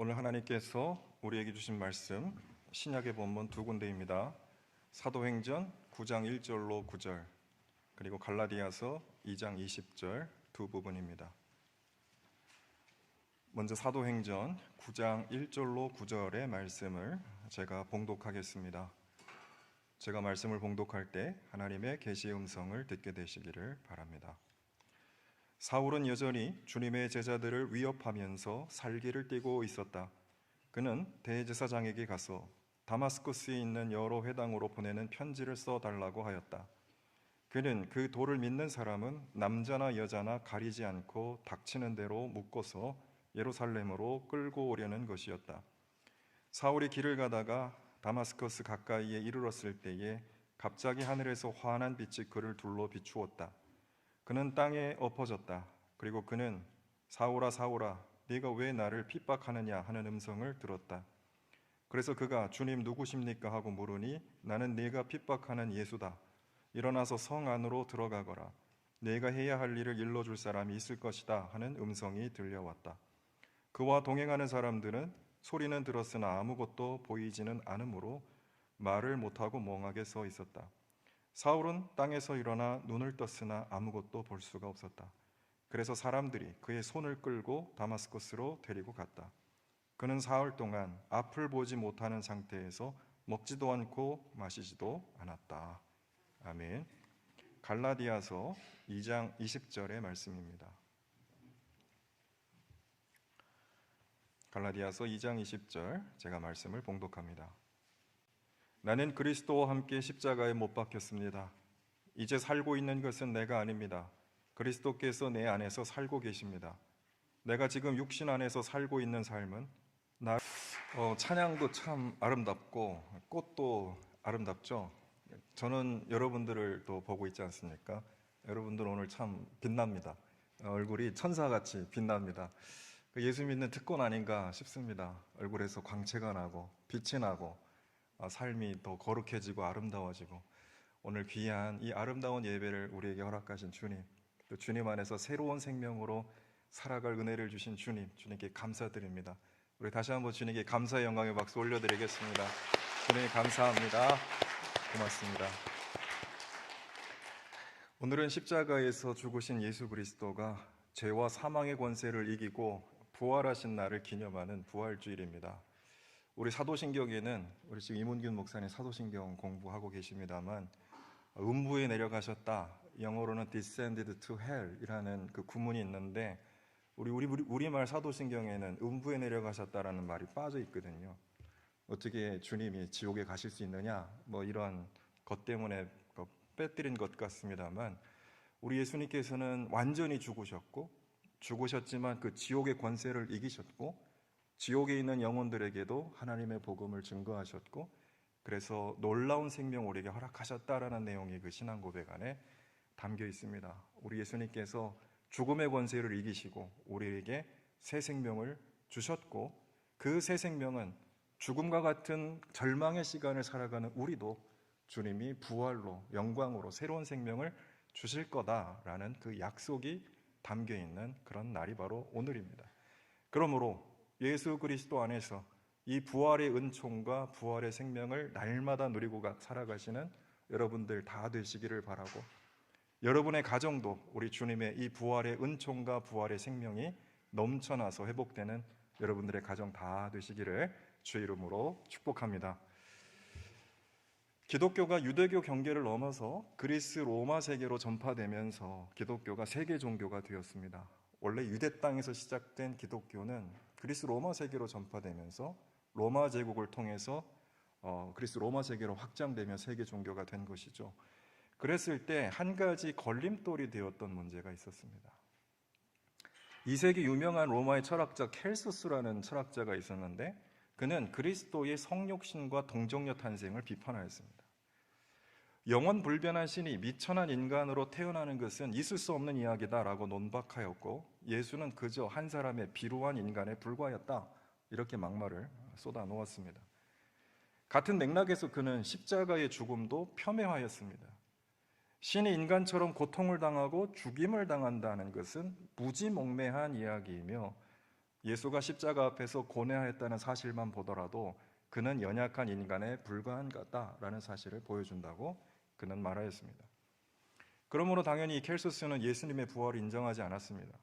오늘 하나님께서 우리에게 주신 말씀 신약의 본문 두 군데입니다. 사도행전 9장 1절로 9절 그리고 갈라디아서 2장 20절 두 부분입니다. 먼저 사도행전 9장 1절로 9절의 말씀을 제가 봉독하겠습니다. 제가 말씀을 봉독할 때 하나님의 계시의 음성을 듣게 되시기를 바랍니다. 사울은 여전히 주님의 제자들을 위협하면서 살기를 띠고 있었다. 그는 대제사장에게 가서 다마스쿠스에 있는 여러 회당으로 보내는 편지를 써달라고 하였다. 그는 그 도를 믿는 사람은 남자나 여자나 가리지 않고 닥치는 대로 묶어서 예루살렘으로 끌고 오려는 것이었다. 사울이 길을 가다가 다마스커스 가까이에 이르렀을 때에 갑자기 하늘에서 환한 빛이 그를 둘러 비추었다. 그는 땅에 엎어졌다. 그리고 그는 사울아 사울아 네가 왜 나를 핍박하느냐 하는 음성을 들었다. 그래서 그가 주님 누구십니까 하고 물으니 나는 네가 핍박하는 예수다. 일어나서 성 안으로 들어가거라. 네가 해야 할 일을 일러줄 사람이 있을 것이다 하는 음성이 들려왔다. 그와 동행하는 사람들은 소리는 들었으나 아무것도 보이지는 않으므로 말을 못하고 멍하게 서 있었다. 사울은 땅에서 일어나 눈을 떴으나 아무것도 볼 수가 없었다. 그래서 사람들이 그의 손을 끌고 다마스쿠스로 데리고 갔다. 그는 사흘 동안 앞을 보지 못하는 상태에서 먹지도 않고 마시지도 않았다. 아멘. 갈라디아서 2장 20절의 말씀입니다. 갈라디아서 2장 20절 제가 말씀을 봉독합니다. 나는 그리스도와 함께 십자가에 못 박혔습니다. 이제 살고 있는 것은 내가 아닙니다. 그리스도께서 내 안에서 살고 계십니다. 내가 지금 육신 안에서 살고 있는 삶은 찬양도 참 아름답고 꽃도 아름답죠. 저는 여러분들을 또 보고 있지 않습니까? 여러분들 오늘 참 빛납니다. 얼굴이 천사같이 빛납니다. 예수 믿는 특권 아닌가 싶습니다. 얼굴에서 광채가 나고 빛이 나고 삶이 더 거룩해지고 아름다워지고 오늘 귀한 이 아름다운 예배를 우리에게 허락하신 주님, 또 주님 안에서 새로운 생명으로 살아갈 은혜를 주신 주님, 주님께 감사드립니다. 우리 다시 한번 주님께 감사의 영광의 박수 올려드리겠습니다. 주님 감사합니다. 고맙습니다. 오늘은 십자가에서 죽으신 예수 그리스도가 죄와 사망의 권세를 이기고 부활하신 날을 기념하는 부활주일입니다. 우리 사도신경에는 우리 지금 이문균 목사님 사도신경 공부하고 계십니다만 음부에 내려가셨다, 영어로는 descended to hell 이라는 그 구문이 있는데 우리말 사도신경에는 음부에 내려가셨다라는 말이 빠져 있거든요. 어떻게 주님이 지옥에 가실 수 있느냐 이런 것 때문에 빼뜨린 것 같습니다만 우리 예수님께서는 완전히 죽으셨지만 그 지옥의 권세를 이기셨고 지옥에 있는 영혼들에게도 하나님의 복음을 증거하셨고 그래서 놀라운 생명 우리에게 허락하셨다라는 내용이 그 신앙 고백 안에 담겨 있습니다. 우리 예수님께서 죽음의 권세를 이기시고 우리에게 새 생명을 주셨고 그 새 생명은 죽음과 같은 절망의 시간을 살아가는 우리도 주님이 부활로 영광으로 새로운 생명을 주실 거다라는 그 약속이 담겨 있는 그런 날이 바로 오늘입니다. 그러므로 예수 그리스도 안에서 이 부활의 은총과 부활의 생명을 날마다 누리고 살아가시는 여러분들 다 되시기를 바라고 여러분의 가정도 우리 주님의 이 부활의 은총과 부활의 생명이 넘쳐나서 회복되는 여러분들의 가정 다 되시기를 주의 이름으로 축복합니다. 기독교가 유대교 경계를 넘어서 그리스 로마 세계로 전파되면서 기독교가 세계 종교가 되었습니다. 원래 유대 땅에서 시작된 기독교는 그리스 로마 세계로 전파되면서 로마 제국을 통해서 그리스 로마 세계로 확장되며 세계 종교가 된 것이죠. 그랬을 때 한 가지 걸림돌이 되었던 문제가 있었습니다. 2세기 유명한 로마의 철학자 켈수스라는 철학자가 있었는데 그는 그리스도의 성육신과 동정녀 탄생을 비판하였습니다. 영원 불변한 신이 미천한 인간으로 태어나는 것은 있을 수 없는 이야기다라고 논박하였고 예수는 그저 한 사람의 비루한 인간에 불과하였다 이렇게 막말을 쏟아놓았습니다. 같은 맥락에서 그는 십자가의 죽음도 폄훼하였습니다. 신이 인간처럼 고통을 당하고 죽임을 당한다는 것은 무지몽매한 이야기이며 예수가 십자가 앞에서 고뇌하였다는 사실만 보더라도 그는 연약한 인간에 불과한 것다라는 사실을 보여준다고 그는 말하였습니다. 그러므로 당연히 켈소스는 예수님의 부활을 인정하지 않았습니다.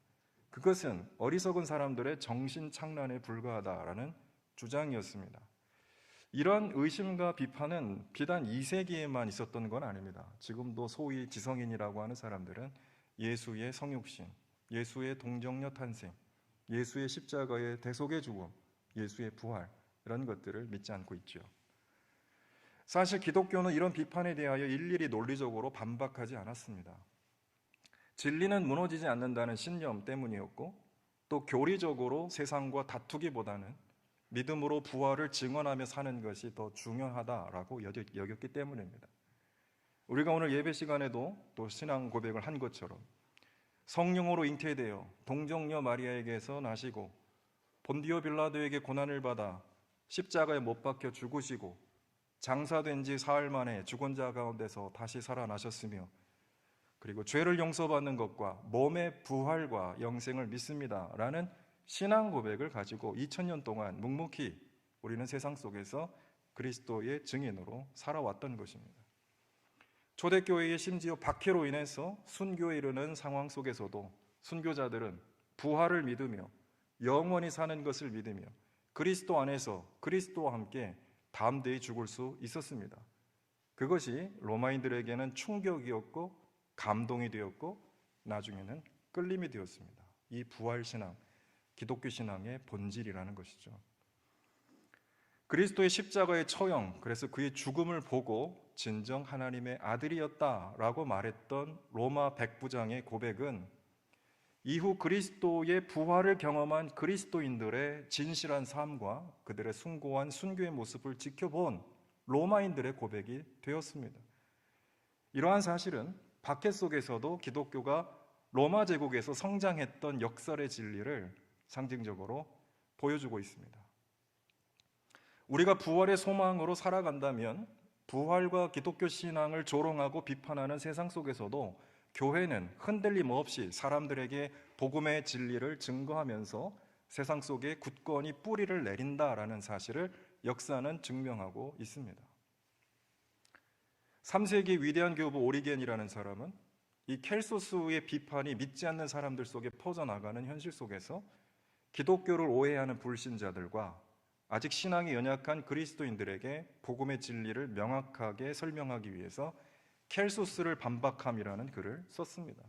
그것은 어리석은 사람들의 정신착란에 불과하다라는 주장이었습니다. 이런 의심과 비판은 비단 2세기에만 있었던 건 아닙니다. 지금도 소위 지성인이라고 하는 사람들은 예수의 성육신, 예수의 동정녀 탄생, 예수의 십자가의 대속의 죽음, 예수의 부활, 이런 것들을 믿지 않고 있죠. 사실 기독교는 이런 비판에 대하여 일일이 논리적으로 반박하지 않았습니다. 진리는 무너지지 않는다는 신념 때문이었고, 또 교리적으로 세상과 다투기보다는 믿음으로 부활을 증언하며 사는 것이 더 중요하다라고 여겼기 때문입니다. 우리가 오늘 예배 시간에도 또 신앙 고백을 한 것처럼 성령으로 잉태되어 동정녀 마리아에게서 나시고 본디오 빌라도에게 고난을 받아 십자가에 못 박혀 죽으시고 장사된 지 사흘 만에 죽은 자 가운데서 다시 살아나셨으며, 그리고 죄를 용서받는 것과 몸의 부활과 영생을 믿습니다 라는 신앙 고백을 가지고 2000년 동안 묵묵히 우리는 세상 속에서 그리스도의 증인으로 살아왔던 것입니다. 초대교회의 심지어 박해로 인해서 순교에 이르는 상황 속에서도 순교자들은 부활을 믿으며 영원히 사는 것을 믿으며 그리스도 안에서 그리스도와 함께 담대히 죽을 수 있었습니다. 그것이 로마인들에게는 충격이었고 감동이 되었고 나중에는 끌림이 되었습니다. 이 부활신앙, 기독교 신앙의 본질이라는 것이죠. 그리스도의 십자가의 처형, 그래서 그의 죽음을 보고 진정 하나님의 아들이었다라고 말했던 로마 백부장의 고백은 이후 그리스도의 부활을 경험한 그리스도인들의 진실한 삶과 그들의 숭고한 순교의 모습을 지켜본 로마인들의 고백이 되었습니다. 이러한 사실은 박해 속에서도 기독교가 로마 제국에서 성장했던 역설의 진리를 상징적으로 보여주고 있습니다. 우리가 부활의 소망으로 살아간다면 부활과 기독교 신앙을 조롱하고 비판하는 세상 속에서도 교회는 흔들림 없이 사람들에게 복음의 진리를 증거하면서 세상 속에 굳건히 뿌리를 내린다라는 사실을 역사는 증명하고 있습니다. 3세기 위대한 교부 오리겐이라는 사람은 이 켈소스의 비판이 믿지 않는 사람들 속에 퍼져나가는 현실 속에서 기독교를 오해하는 불신자들과 아직 신앙이 연약한 그리스도인들에게 복음의 진리를 명확하게 설명하기 위해서 켈소스를 반박함이라는 글을 썼습니다.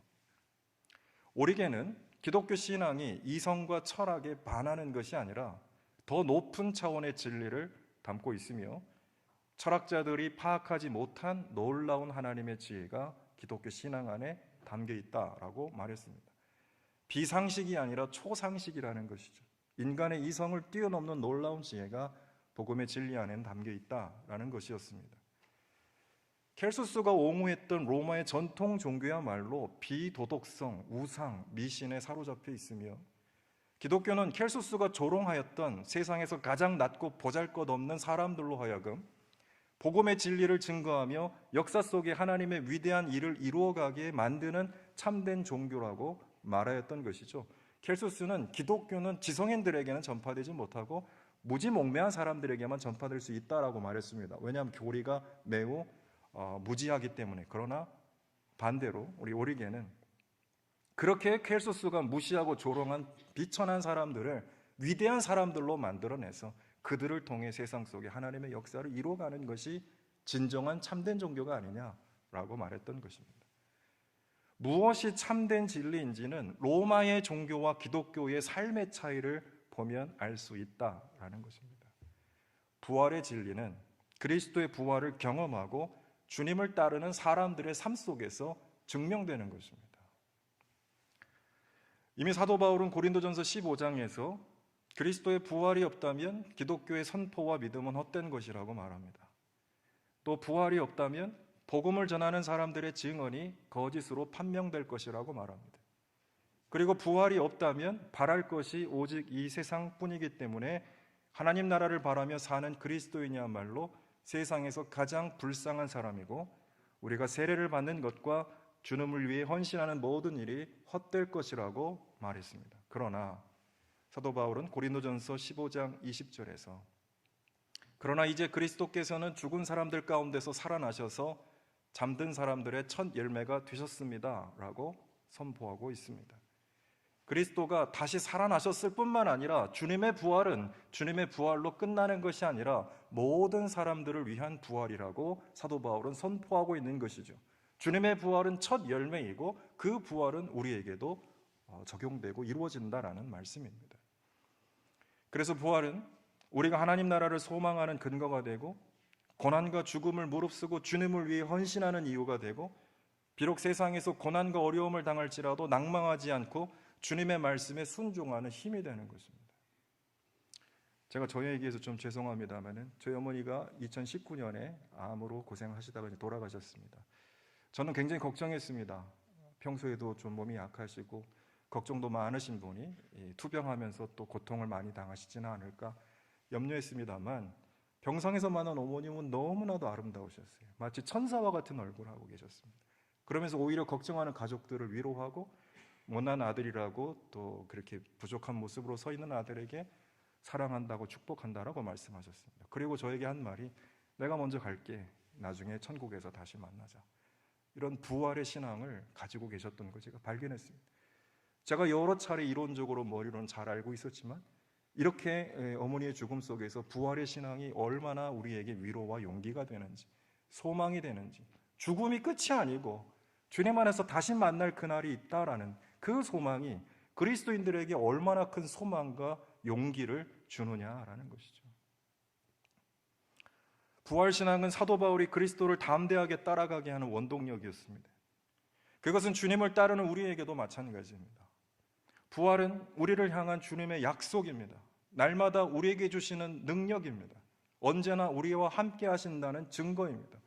오리겐은 기독교 신앙이 이성과 철학에 반하는 것이 아니라 더 높은 차원의 진리를 담고 있으며 철학자들이 파악하지 못한 놀라운 하나님의 지혜가 기독교 신앙 안에 담겨 있다라고 말했습니다. 비상식이 아니라 초상식이라는 것이죠. 인간의 이성을 뛰어넘는 놀라운 지혜가 복음의 진리 안에 담겨 있다라는 것이었습니다. 켈소스가 옹호했던 로마의 전통 종교야말로 비도덕성, 우상, 미신에 사로잡혀 있으며 기독교는 켈소스가 조롱하였던 세상에서 가장 낮고 보잘것없는 사람들로 하여금 복음의 진리를 증거하며 역사 속에 하나님의 위대한 일을 이루어가게 만드는 참된 종교라고 말하였던 것이죠. 켈소스는 기독교는 지성인들에게는 전파되지 못하고 무지몽매한 사람들에게만 전파될 수 있다라고 말했습니다. 왜냐하면 교리가 매우 무지하기 때문에. 그러나 반대로 우리 오리겐은 그렇게 켈소스가 무시하고 조롱한 비천한 사람들을 위대한 사람들로 만들어내서 그들을 통해 세상 속에 하나님의 역사를 이루어가는 것이 진정한 참된 종교가 아니냐라고 말했던 것입니다. 무엇이 참된 진리인지는 로마의 종교와 기독교의 삶의 차이를 보면 알 수 있다라는 것입니다. 부활의 진리는 그리스도의 부활을 경험하고 주님을 따르는 사람들의 삶 속에서 증명되는 것입니다. 이미 사도 바울은 고린도전서 15장에서 그리스도의 부활이 없다면 기독교의 선포와 믿음은 헛된 것이라고 말합니다. 또 부활이 없다면 복음을 전하는 사람들의 증언이 거짓으로 판명될 것이라고 말합니다. 그리고 부활이 없다면 바랄 것이 오직 이 세상뿐이기 때문에 하나님 나라를 바라며 사는 그리스도인이야말로 세상에서 가장 불쌍한 사람이고 우리가 세례를 받는 것과 주님을 위해 헌신하는 모든 일이 헛될 것이라고 말했습니다. 그러나 사도 바울은 고린도전서 15장 20절에서 그러나 이제 그리스도께서는 죽은 사람들 가운데서 살아나셔서 잠든 사람들의 첫 열매가 되셨습니다 라고 선포하고 있습니다. 그리스도가 다시 살아나셨을 뿐만 아니라 주님의 부활은 주님의 부활로 끝나는 것이 아니라 모든 사람들을 위한 부활이라고 사도 바울은 선포하고 있는 것이죠. 주님의 부활은 첫 열매이고 그 부활은 우리에게도 적용되고 이루어진다라는 말씀입니다. 그래서 부활은 우리가 하나님 나라를 소망하는 근거가 되고 고난과 죽음을 무릅쓰고 주님을 위해 헌신하는 이유가 되고 비록 세상에서 고난과 어려움을 당할지라도 낭망하지 않고 주님의 말씀에 순종하는 힘이 되는 것입니다. 제가 저희 얘기해서 좀 죄송합니다만은 저희 어머니가 2019년에 암으로 고생하시다가 돌아가셨습니다. 저는 굉장히 걱정했습니다. 평소에도 좀 몸이 약하시고 걱정도 많으신 분이 투병하면서 또 고통을 많이 당하시지는 않을까 염려했습니다만 병상에서 만난 어머님은 너무나도 아름다우셨어요. 마치 천사와 같은 얼굴을 하고 계셨습니다. 그러면서 오히려 걱정하는 가족들을 위로하고 못난 아들이라고 또 그렇게 부족한 모습으로 서 있는 아들에게 사랑한다고 축복한다라고 말씀하셨습니다. 그리고 저에게 한 말이 내가 먼저 갈게. 나중에 천국에서 다시 만나자. 이런 부활의 신앙을 가지고 계셨던 걸 제가 발견했습니다. 제가 여러 차례 이론적으로 머리로는 잘 알고 있었지만 이렇게 어머니의 죽음 속에서 부활의 신앙이 얼마나 우리에게 위로와 용기가 되는지, 소망이 되는지, 죽음이 끝이 아니고 주님 안에서 다시 만날 그날이 있다라는 그 소망이 그리스도인들에게 얼마나 큰 소망과 용기를 주느냐라는 것이죠. 부활신앙은 사도 바울이 그리스도를 담대하게 따라가게 하는 원동력이었습니다. 그것은 주님을 따르는 우리에게도 마찬가지입니다. 부활은 우리를 향한 주님의 약속입니다. 날마다 우리에게 주시는 능력입니다. 언제나 우리와 함께 하신다는 증거입니다.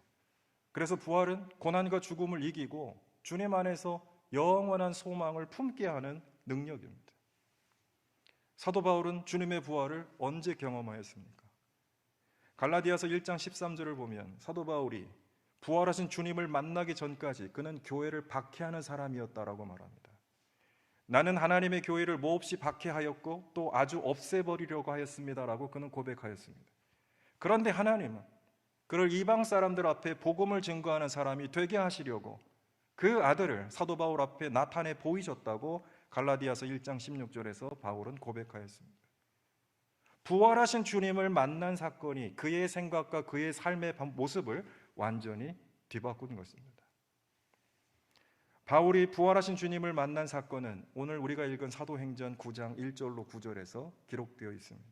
그래서 부활은 고난과 죽음을 이기고 주님 안에서 영원한 소망을 품게 하는 능력입니다. 사도 바울은 주님의 부활을 언제 경험하였습니까? 갈라디아서 1장 13절을 보면 사도 바울이 부활하신 주님을 만나기 전까지 그는 교회를 박해하는 사람이었다라고 말합니다. 나는 하나님의 교회를 몹시 박해하였고 또 아주 없애버리려고 하였습니다라고 그는 고백하였습니다. 그런데 하나님은 그를 이방 사람들 앞에 복음을 증거하는 사람이 되게 하시려고 그 아들을 사도 바울 앞에 나타내 보이셨다고 갈라디아서 1장 16절에서 바울은 고백하였습니다. 부활하신 주님을 만난 사건이 그의 생각과 그의 삶의 모습을 완전히 뒤바꾼 것입니다. 바울이 부활하신 주님을 만난 사건은 오늘 우리가 읽은 사도행전 9장 1절로 9절에서 기록되어 있습니다.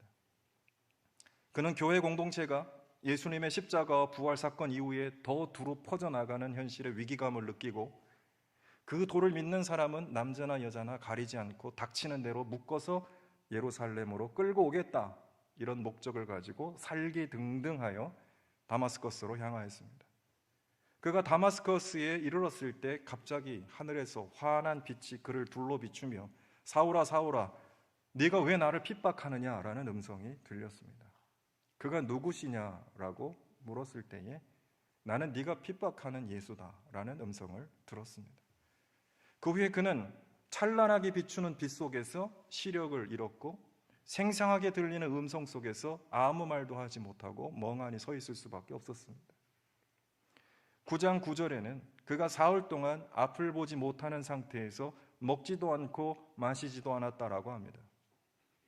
그는 교회 공동체가 예수님의 십자가와 부활 사건 이후에 더 두루 퍼져나가는 현실의 위기감을 느끼고 그 도를 믿는 사람은 남자나 여자나 가리지 않고 닥치는 대로 묶어서 예루살렘으로 끌고 오겠다, 이런 목적을 가지고 살기등등하여 다마스커스로 향하였습니다. 그가 다마스커스에 이르렀을 때 갑자기 하늘에서 환한 빛이 그를 둘러 비추며 사울아 사울아 네가 왜 나를 핍박하느냐라는 음성이 들렸습니다. 그가 누구시냐라고 물었을 때에 나는 네가 핍박하는 예수다라는 음성을 들었습니다. 그 후에 그는 찬란하게 비추는 빛 속에서 시력을 잃었고 생생하게 들리는 음성 속에서 아무 말도 하지 못하고 멍하니 서 있을 수밖에 없었습니다. 9장 9절에는 그가 사흘 동안 앞을 보지 못하는 상태에서 먹지도 않고 마시지도 않았다라고 합니다.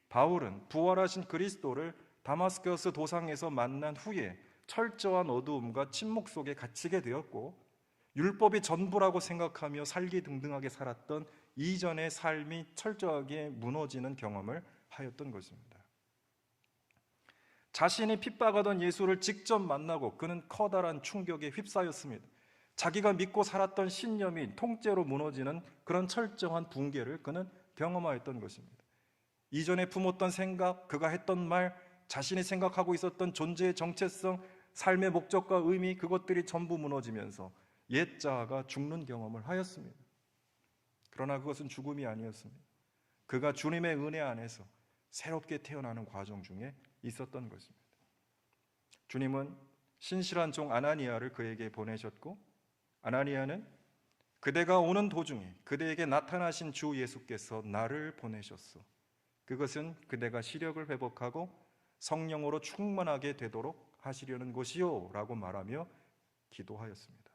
바울은 부활하신 그리스도를 다마스커스 도상에서 만난 후에 철저한 어두움과 침묵 속에 갇히게 되었고 율법이 전부라고 생각하며 살기등등하게 살았던 이전의 삶이 철저하게 무너지는 경험을 하였던 것입니다. 자신이 핍박하던 예수를 직접 만나고 그는 커다란 충격에 휩싸였습니다. 자기가 믿고 살았던 신념이 통째로 무너지는 그런 철저한 붕괴를 그는 경험하였던 것입니다. 이전에 품었던 생각, 그가 했던 말, 자신이 생각하고 있었던 존재의 정체성, 삶의 목적과 의미, 그것들이 전부 무너지면서 옛자아가 죽는 경험을 하였습니다. 그러나 그것은 죽음이 아니었습니다. 그가 주님의 은혜 안에서 새롭게 태어나는 과정 중에 있었던 것입니다. 주님은 신실한 종 아나니아를 그에게 보내셨고 아나니아는 그대가 오는 도중에 그대에게 나타나신 주 예수께서 나를 보내셨소. 그것은 그대가 시력을 회복하고 성령으로 충만하게 되도록 하시려는 것이요 라고 말하며 기도하였습니다.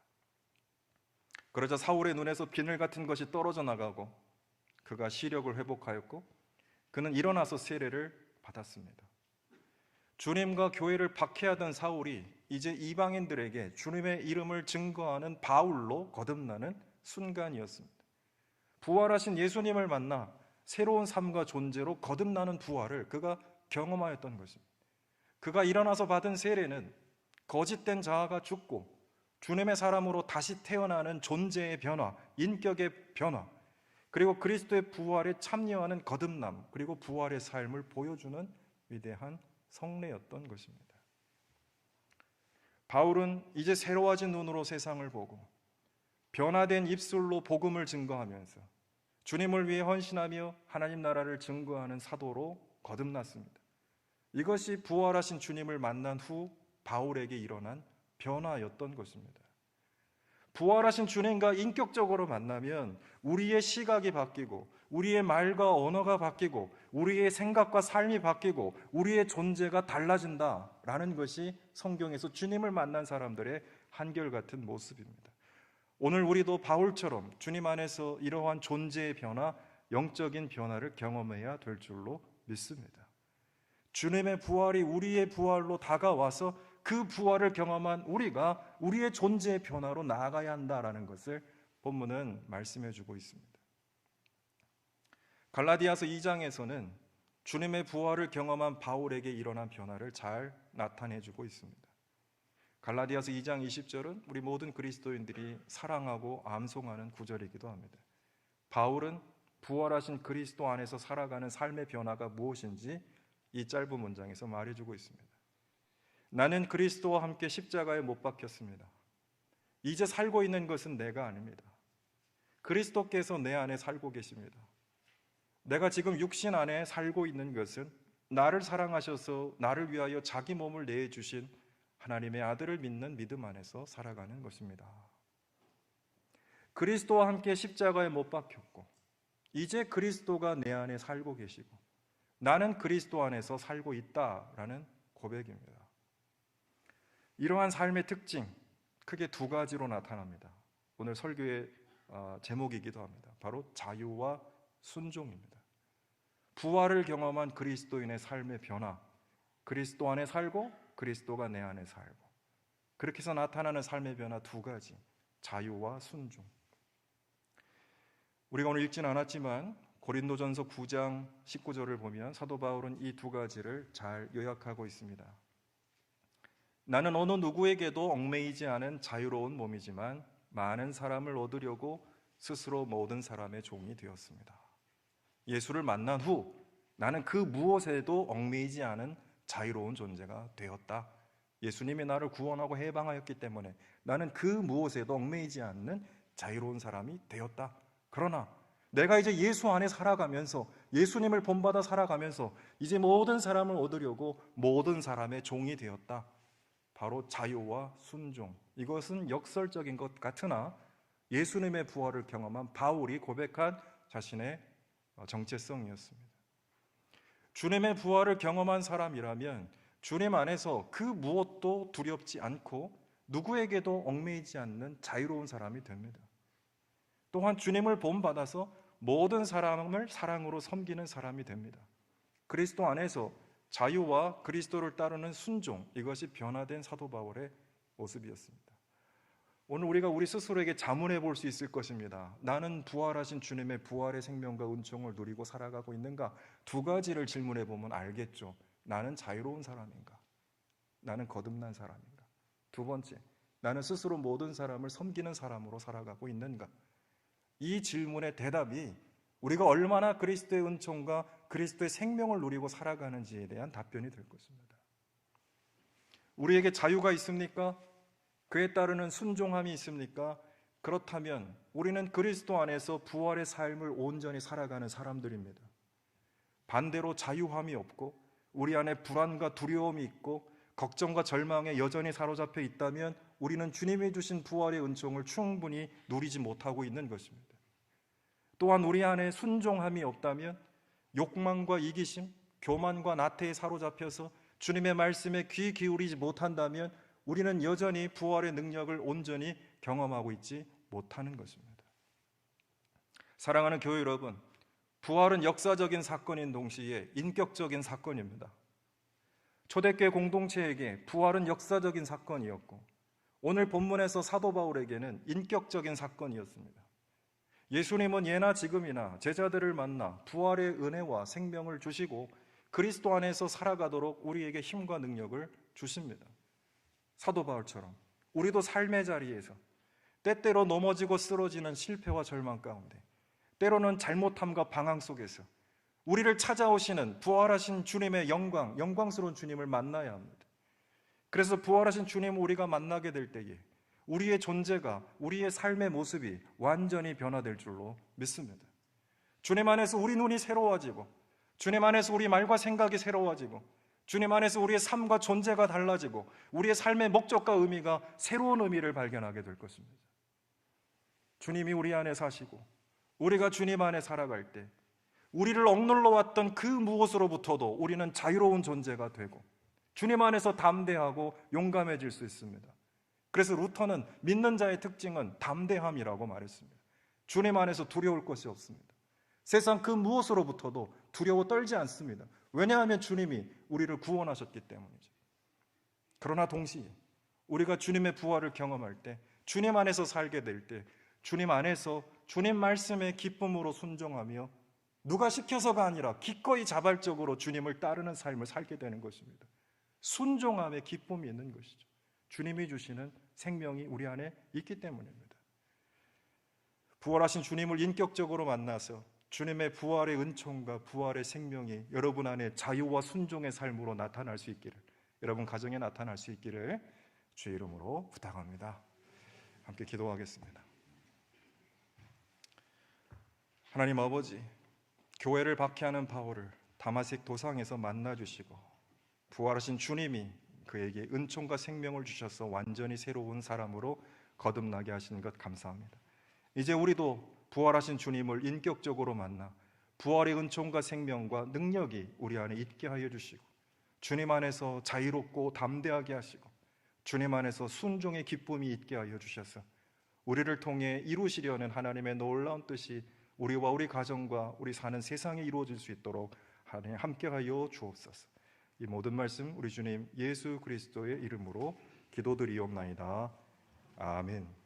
그러자 사울의 눈에서 비늘 같은 것이 떨어져 나가고 그가 시력을 회복하였고 그는 일어나서 세례를 받았습니다. 주님과 교회를 박해하던 사울이 이제 이방인들에게 주님의 이름을 증거하는 바울로 거듭나는 순간이었습니다. 부활하신 예수님을 만나 새로운 삶과 존재로 거듭나는 부활을 그가 경험하였던 것입니다. 그가 일어나서 받은 세례는 거짓된 자아가 죽고 주님의 사람으로 다시 태어나는 존재의 변화, 인격의 변화, 그리고 그리스도의 부활에 참여하는 거듭남, 그리고 부활의 삶을 보여주는 위대한 성례였던 것입니다. 바울은 이제 새로워진 눈으로 세상을 보고 변화된 입술로 복음을 증거하면서 주님을 위해 헌신하며 하나님 나라를 증거하는 사도로 거듭났습니다. 이것이 부활하신 주님을 만난 후 바울에게 일어난 변화였던 것입니다. 부활하신 주님과 인격적으로 만나면 우리의 시각이 바뀌고 우리의 말과 언어가 바뀌고 우리의 생각과 삶이 바뀌고 우리의 존재가 달라진다라는 것이 성경에서 주님을 만난 사람들의 한결같은 모습입니다. 오늘 우리도 바울처럼 주님 안에서 이러한 존재의 변화, 영적인 변화를 경험해야 될 줄로 믿습니다. 주님의 부활이 우리의 부활로 다가와서 그 부활을 경험한 우리가 우리의 존재의 변화로 나아가야 한다라는 것을 본문은 말씀해 주고 있습니다. 갈라디아서 2장에서는 주님의 부활을 경험한 바울에게 일어난 변화를 잘 나타내 주고 있습니다. 갈라디아서 2장 20절은 우리 모든 그리스도인들이 사랑하고 암송하는 구절이기도 합니다. 바울은 부활하신 그리스도 안에서 살아가는 삶의 변화가 무엇인지 이 짧은 문장에서 말해주고 있습니다. 나는 그리스도와 함께 십자가에 못 박혔습니다. 이제 살고 있는 것은 내가 아닙니다. 그리스도께서 내 안에 살고 계십니다. 내가 지금 육신 안에 살고 있는 것은 나를 사랑하셔서 나를 위하여 자기 몸을 내주신 하나님의 아들을 믿는 믿음 안에서 살아가는 것입니다. 그리스도와 함께 십자가에 못 박혔고 이제 그리스도가 내 안에 살고 계시고 나는 그리스도 안에서 살고 있다라는 고백입니다. 이러한 삶의 특징 크게 두 가지로 나타납니다. 오늘 설교의 제목이기도 합니다. 바로 자유와 순종입니다. 부활을 경험한 그리스도인의 삶의 변화, 그리스도 안에 살고 그리스도가 내 안에 살고, 그렇게 해서 나타나는 삶의 변화 두 가지, 자유와 순종. 우리가 오늘 읽지는 않았지만 고린도전서 9장 19절을 보면 사도 바울은 이 두 가지를 잘 요약하고 있습니다. 나는 어느 누구에게도 얽매이지 않은 자유로운 몸이지만 많은 사람을 얻으려고 스스로 모든 사람의 종이 되었습니다. 예수를 만난 후 나는 그 무엇에도 얽매이지 않은 자유로운 존재가 되었다. 예수님이 나를 구원하고 해방하였기 때문에 나는 그 무엇에도 얽매이지 않는 자유로운 사람이 되었다. 그러나 내가 이제 예수 안에 살아가면서 예수님을 본받아 살아가면서 이제 모든 사람을 얻으려고 모든 사람의 종이 되었다. 바로 자유와 순종. 이것은 역설적인 것 같으나 예수님의 부활을 경험한 바울이 고백한 자신의 정체성이었습니다. 주님의 부활을 경험한 사람이라면 주님 안에서 그 무엇도 두렵지 않고 누구에게도 얽매이지 않는 자유로운 사람이 됩니다. 또한 주님을 본받아서 모든 사람을 사랑으로 섬기는 사람이 됩니다. 그리스도 안에서 자유와 그리스도를 따르는 순종, 이것이 변화된 사도 바울의 모습이었습니다. 오늘 우리가 우리 스스로에게 자문해 볼 수 있을 것입니다. 나는 부활하신 주님의 부활의 생명과 은총을 누리고 살아가고 있는가? 두 가지를 질문해 보면 알겠죠. 나는 자유로운 사람인가? 나는 거듭난 사람인가? 두 번째, 나는 스스로 모든 사람을 섬기는 사람으로 살아가고 있는가? 이 질문의 대답이 우리가 얼마나 그리스도의 은총과 그리스도의 생명을 누리고 살아가는지에 대한 답변이 될 것입니다. 우리에게 자유가 있습니까? 그에 따르는 순종함이 있습니까? 그렇다면 우리는 그리스도 안에서 부활의 삶을 온전히 살아가는 사람들입니다. 반대로 자유함이 없고 우리 안에 불안과 두려움이 있고 걱정과 절망에 여전히 사로잡혀 있다면 우리는 주님이 주신 부활의 은총을 충분히 누리지 못하고 있는 것입니다. 또한 우리 안에 순종함이 없다면 욕망과 이기심, 교만과 나태에 사로잡혀서 주님의 말씀에 귀 기울이지 못한다면 우리는 여전히 부활의 능력을 온전히 경험하고 있지 못하는 것입니다. 사랑하는 교회 여러분, 부활은 역사적인 사건인 동시에 인격적인 사건입니다. 초대교회 공동체에게 부활은 역사적인 사건이었고 오늘 본문에서 사도 바울에게는 인격적인 사건이었습니다. 예수님은 예나 지금이나 제자들을 만나 부활의 은혜와 생명을 주시고 그리스도 안에서 살아가도록 우리에게 힘과 능력을 주십니다. 사도 바울처럼 우리도 삶의 자리에서 때때로 넘어지고 쓰러지는 실패와 절망 가운데, 때로는 잘못함과 방황 속에서 우리를 찾아오시는 부활하신 주님의 영광스러운 주님을 만나야 합니다. 그래서 부활하신 주님을 우리가 만나게 될 때에 우리의 존재가, 우리의 삶의 모습이 완전히 변화될 줄로 믿습니다. 주님 안에서 우리 눈이 새로워지고, 주님 안에서 우리 말과 생각이 새로워지고, 주님 안에서 우리의 삶과 존재가 달라지고, 우리의 삶의 목적과 의미가 새로운 의미를 발견하게 될 것입니다. 주님이 우리 안에 사시고 우리가 주님 안에 살아갈 때 우리를 억눌러 왔던 그 무엇으로부터도 우리는 자유로운 존재가 되고 주님 안에서 담대하고 용감해질 수 있습니다. 그래서 루터는 믿는 자의 특징은 담대함이라고 말했습니다. 주님 안에서 두려울 것이 없습니다. 세상 그 무엇으로부터도 두려워 떨지 않습니다. 왜냐하면 주님이 우리를 구원하셨기 때문이죠. 그러나 동시에 우리가 주님의 부활을 경험할 때, 주님 안에서 살게 될 때, 주님 안에서 주님 말씀에 기쁨으로 순종하며 누가 시켜서가 아니라 기꺼이 자발적으로 주님을 따르는 삶을 살게 되는 것입니다. 순종함에 기쁨이 있는 것이죠. 주님이 주시는 생명이 우리 안에 있기 때문입니다. 부활하신 주님을 인격적으로 만나서 주님의 부활의 은총과 부활의 생명이 여러분 안에 자유와 순종의 삶으로 나타날 수 있기를, 여러분 가정에 나타날 수 있기를 주의 이름으로 부탁합니다. 함께 기도하겠습니다. 하나님 아버지, 교회를 박해하는 바울을 다마색 도상에서 만나주시고 부활하신 주님이 그에게 은총과 생명을 주셔서 완전히 새로운 사람으로 거듭나게 하시는 것 감사합니다. 이제 우리도 부활하신 주님을 인격적으로 만나 부활의 은총과 생명과 능력이 우리 안에 있게 하여 주시고 주님 안에서 자유롭고 담대하게 하시고 주님 안에서 순종의 기쁨이 있게 하여 주셔서 우리를 통해 이루시려는 하나님의 놀라운 뜻이 우리와 우리 가정과 우리 사는 세상에 이루어질 수 있도록 하나님 함께하여 주옵소서. 이 모든 말씀 우리 주님 예수 그리스도의 이름으로 기도드리옵나이다. 아멘.